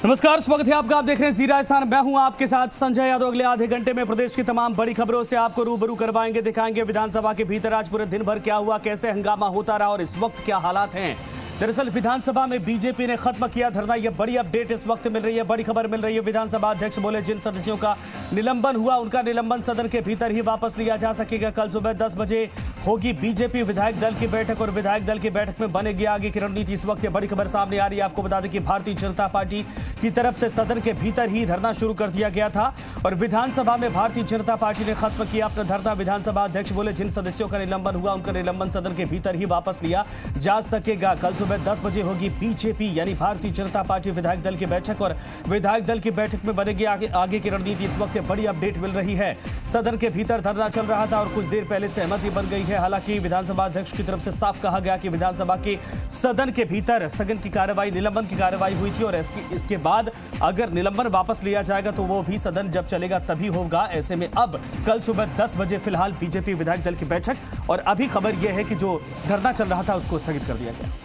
नमस्कार, स्वागत है आपका। आप देख रहे हैं जी राजस्थान। मैं हूं आपके साथ संजय यादव। अगले आधे घंटे में प्रदेश की तमाम बड़ी खबरों से आपको रूबरू करवाएंगे, दिखाएंगे विधानसभा के भीतर आज पूरे दिन भर क्या हुआ, कैसे हंगामा होता रहा और इस वक्त क्या हालात हैं। दरअसल विधानसभा में बीजेपी ने खत्म किया धरना। यह बड़ी अपडेट इस वक्त मिल रही है, बड़ी खबर मिल रही है। विधानसभा अध्यक्ष बोले जिन सदस्यों का निलंबन हुआ उनका निलंबन सदन के भीतर ही वापस लिया जा सकेगा। कल सुबह 10 बजे होगी बीजेपी विधायक दल की बैठक और विधायक दल की बैठक में बनेगी आगे की रणनीति। इस वक्त यह बड़ी खबर सामने आ रही है। आपको बता दें कि भारतीय जनता पार्टी की तरफ से सदन के भीतर ही धरना शुरू कर दिया गया था और विधानसभा में भारतीय जनता पार्टी ने खत्म किया अपना धरना। विधानसभा अध्यक्ष बोले जिन सदस्यों का निलंबन हुआ उनका निलंबन सदन के भीतर ही वापस लिया जा सकेगा। कल सुबह 10 बजे होगी बीजेपी यानी भारतीय जनता पार्टी विधायक दल की बैठक और विधायक दल की बैठक में बनेगी आगे की रणनीति। इस वक्त बड़ी अपडेट मिल रही है। सदन के भीतर धरना चल रहा था और कुछ देर पहले सहमति बन गई है। हालांकि विधानसभा अध्यक्ष की तरफ से साफ कहा गया कि विधानसभा के सदन के भीतर स्थगन की कार्रवाई, निलंबन की कार्रवाई हुई थी और इसके बाद अगर निलंबन वापस लिया जाएगा तो वो भी सदन जब चलेगा तभी होगा। ऐसे में अब कल सुबह 10 बजे फिलहाल बीजेपी विधायक दल की बैठक और अभी खबर यह है कि जो धरना चल रहा था उसको स्थगित कर दिया गया।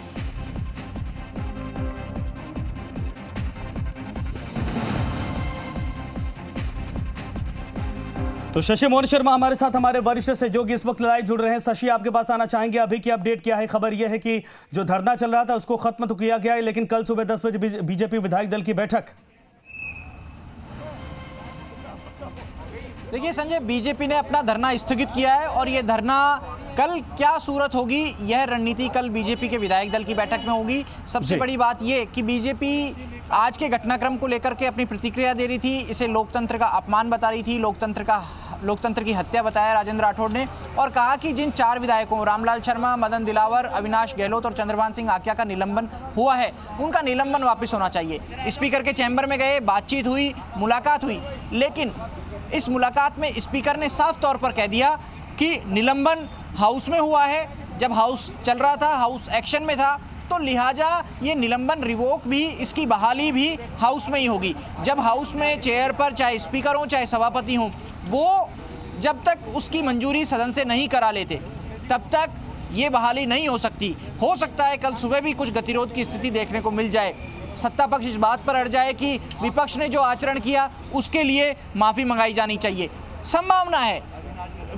तो शशि मोहन शर्मा हमारे साथ, हमारे वरिष्ठ सहयोगी इस वक्त लाइव जुड़ रहे हैं। शशि, आपके पास आना चाहेंगे, अभी की अपडेट क्या है? खबर यह है कि जो धरना चल रहा था उसको खत्म तो किया गया है, लेकिन कल सुबह 10 बजे बीजेपी विधायक दल की बैठक। देखिए संजय, बीजेपी ने अपना धरना स्थगित किया है और ये धरना कल क्या सूरत होगी यह रणनीति कल बीजेपी के विधायक दल की बैठक में होगी। सबसे बड़ी बात यह कि बीजेपी आज के घटनाक्रम को लेकर के अपनी प्रतिक्रिया दे रही थी, इसे लोकतंत्र का अपमान बता रही थी, लोकतंत्र की हत्या बताया राजेंद्र राठौड़ ने और कहा कि जिन 4 विधायकों रामलाल शर्मा, मदन दिलावर, अविनाश गहलोत और चंद्रभान सिंह आकिया का निलंबन हुआ है उनका निलंबन वापस होना चाहिए। स्पीकर के चैम्बर में गए, बातचीत हुई, मुलाकात हुई, लेकिन इस मुलाकात में स्पीकर ने साफ तौर पर कह दिया कि निलंबन हाउस में हुआ है। जब हाउस चल रहा था, हाउस एक्शन में था, तो लिहाजा ये निलंबन रिवोक भी, इसकी बहाली भी हाउस में ही होगी। जब हाउस में चेयर पर चाहे स्पीकर हो चाहे सभापति हो, वो जब तक उसकी मंजूरी सदन से नहीं करा लेते तब तक ये बहाली नहीं हो सकती। हो सकता है कल सुबह भी कुछ गतिरोध की स्थिति देखने को मिल जाए, सत्ता पक्ष इस बात पर अड़ जाए कि विपक्ष ने जो आचरण किया उसके लिए माफ़ी मंगाई जानी चाहिए। संभावना है,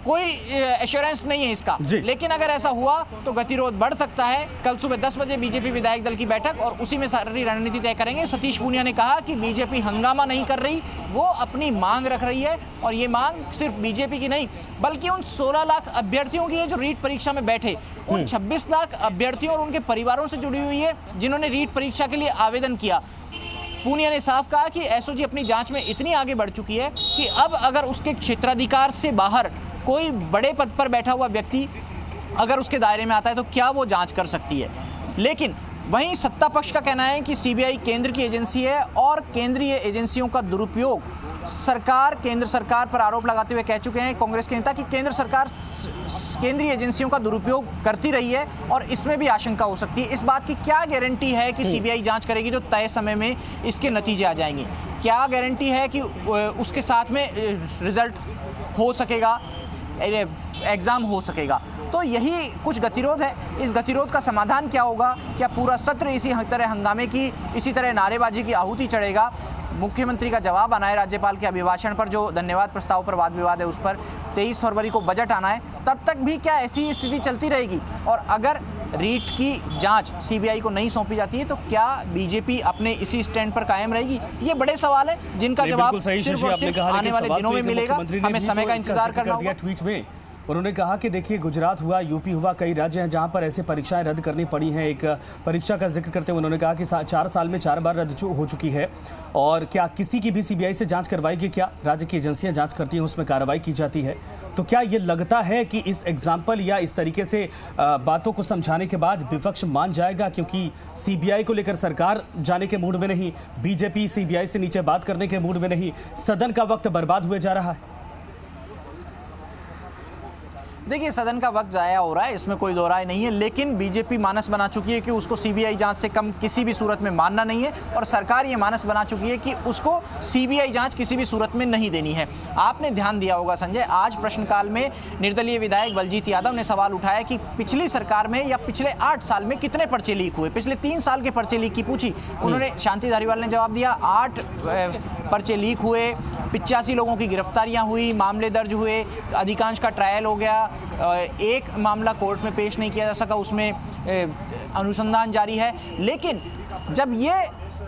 कोई एश्योरेंस नहीं है इसका, लेकिन अगर ऐसा हुआ तो गतिरोध बढ़ सकता है। कल सुबह 10 बजे बीजेपी विधायक दल की बैठक और उसी में सारी रणनीति तय करेंगे। सतीश पूनिया ने कहा कि बीजेपी हंगामा नहीं कर रही, वो अपनी मांग रख रही है और ये मांग सिर्फ बीजेपी की नहीं बल्कि उन 16 लाख अभ्यर्थियों की है जो रीट परीक्षा में बैठे, उन 26 लाख अभ्यर्थियों और उनके परिवारों से जुड़ी हुई है जिन्होंने रीट परीक्षा के लिए आवेदन किया। पूनिया ने साफ कहा कि एसओजी अपनी जांच में इतनी आगे बढ़ चुकी है कि अब अगर उसके क्षेत्राधिकार से बाहर कोई बड़े पद पर बैठा हुआ व्यक्ति अगर उसके दायरे में आता है तो क्या वो जांच कर सकती है। लेकिन वहीं सत्ता पक्ष का कहना है कि सीबीआई केंद्र की एजेंसी है और केंद्रीय एजेंसियों का दुरुपयोग केंद्र सरकार पर आरोप लगाते हुए कह चुके हैं कांग्रेस के नेता कि केंद्र सरकार केंद्रीय एजेंसियों का दुरुपयोग करती रही है और इसमें भी आशंका हो सकती है। इस बात की क्या गारंटी है कि सीबीआई जांच करेगी तो तय समय में इसके नतीजे आ जाएंगे? क्या गारंटी है कि उसके साथ में रिजल्ट हो सकेगा, एग्ज़ाम हो सकेगा? तो यही कुछ गतिरोध है। इस गतिरोध का समाधान क्या होगा? क्या पूरा सत्र इसी तरह हंगामे की, इसी तरह नारेबाजी की आहुति चढ़ेगा? मुख्यमंत्री का जवाब आना है राज्यपाल के अभिभाषण पर, जो धन्यवाद प्रस्ताव पर वाद विवाद है उस पर। 23 फरवरी को बजट आना है, तब तक भी क्या ऐसी स्थिति चलती रहेगी? और अगर रीट की जांच सीबीआई को नहीं सौंपी जाती है तो क्या बीजेपी अपने इसी स्टैंड पर कायम रहेगी? ये बड़े सवाल है जिनका जवाब सिर्फ और सिर्फ आने वाले दिनों में मिलेगा। हमें समय का इंतजार करना होगा। ट्वीट में उन्होंने कहा कि देखिए, गुजरात हुआ, यूपी हुआ, कई राज्य हैं जहां पर ऐसे परीक्षाएं रद्द करनी पड़ी हैं। एक परीक्षा का जिक्र करते हुए उन्होंने कहा कि 4 साल में 4 बार रद्द हो चुकी है और क्या किसी की भी सीबीआई से जांच करवाएगी? क्या राज्य की एजेंसियां जांच करती हैं, उसमें कार्रवाई की जाती है? तो क्या ये लगता है कि इस एग्जाम्पल या इस तरीके से बातों को समझाने के बाद विपक्ष मान जाएगा? क्योंकि सीबीआई को लेकर सरकार जाने के मूड में नहीं, बीजेपी सीबीआई से नीचे बात करने के मूड में नहीं, सदन का वक्त बर्बाद हुए जा रहा है। देखिए, सदन का वक्त जाया हो रहा है, इसमें कोई दो राय नहीं है, लेकिन बीजेपी मानस बना चुकी है कि उसको सीबीआई जांच से कम किसी भी सूरत में मानना नहीं है, और सरकार ये मानस बना चुकी है कि उसको सीबीआई जांच किसी भी सूरत में नहीं देनी है। आपने ध्यान दिया होगा संजय, आज प्रश्नकाल में निर्दलीय विधायक बलजीत यादव ने सवाल उठाया कि पिछली सरकार में या पिछले 8 साल में कितने पर्चे लीक हुए, पिछले 3 साल के पर्चे लीक की पूछी। उन्होंने, शांति धारीवाल ने जवाब दिया 8 पर्चे लीक हुए, 85 लोगों की गिरफ्तारियां हुई, मामले दर्ज हुए, अधिकांश का ट्रायल हो गया, एक मामला कोर्ट में पेश नहीं किया जा सका, उसमें अनुसंधान जारी है। लेकिन जब ये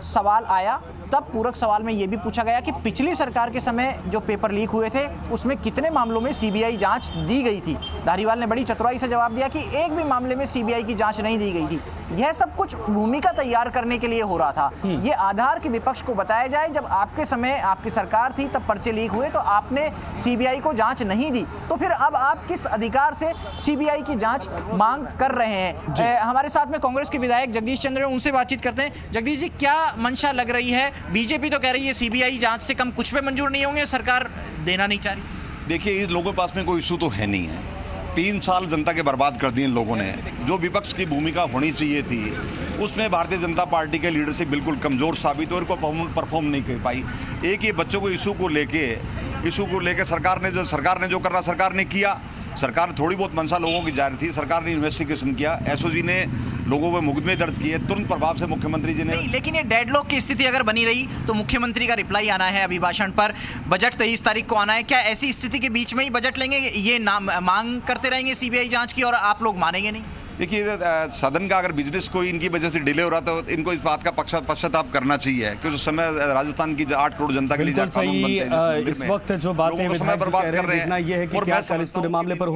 सवाल आया तब पूरक सवाल में ये भी पूछा गया कि पिछली सरकार के समय जो पेपर लीक हुए थे उसमें कितने मामलों में सीबीआई जांच दी गई थी। धारीवाल ने बड़ी चतुराई से जवाब दिया कि एक भी मामले में सीबीआई की जांच नहीं दी गई थी। यह सब कुछ भूमिका तैयार करने के लिए हो रहा था। ये आधार की विपक्ष को बताया जाए, जब आपके समय आपकी सरकार थी तब पर्चे लीक हुए तो आपने सीबीआई को जांच नहीं दी, तो फिर अब आप किस अधिकार से सीबीआई की जांच मांग कर रहे हैं। हमारे साथ में कांग्रेस के विधायक जगदीश चंद्र, उनसे बातचीत करते हैं। जगदीश जी, क्या मंशा लग रही है? बीजेपी तो कह रही है सीबीआई जांच से कम कुछ पे मंजूर नहीं होंगे, सरकार देना नहीं चाह रही। देखिए, इस लोगों के पास में कोई इशू तो है नहीं है। 3 साल जनता के बर्बाद कर दिए इन लोगों ने। जो विपक्ष की भूमिका होनी चाहिए थी उसमें भारतीय जनता पार्टी के लीडरशिप बिल्कुल कमज़ोर साबित और को परफॉर्म नहीं कर पाई। एक ये बच्चों को इशू को लेके सरकार ने जो करना सरकार ने किया। सरकार थोड़ी बहुत मंशा लोगों की जारी थी, सरकार ने इन्वेस्टिगेशन किया, एसओजी ने लोगों पे मुकदमे दर्ज किए, तुरंत प्रभाव से मुख्यमंत्री जी ने। लेकिन ये डेडलॉक की स्थिति अगर बनी रही तो मुख्यमंत्री का रिप्लाई आना है अभिभाषण पर, बजट 23 तारीख को आना है। क्या ऐसी स्थिति के बीच में ही बजट लेंगे, ये मांग करते रहेंगे सीबीआई जांच की और आप लोग मानेंगे नहीं? देखिए, सदन का अगर बिजनेस कोई इनकी वजह से डिले हो रहा तो इनको इस बात का पश्चाताप करना चाहिए कि उस समय राजस्थान की 8 करोड़ जनता के लिए इस वक्त जो बातें विधायक जी कह रहे हैं, देखना यह है कि क्या कल इस पूरे मामले पर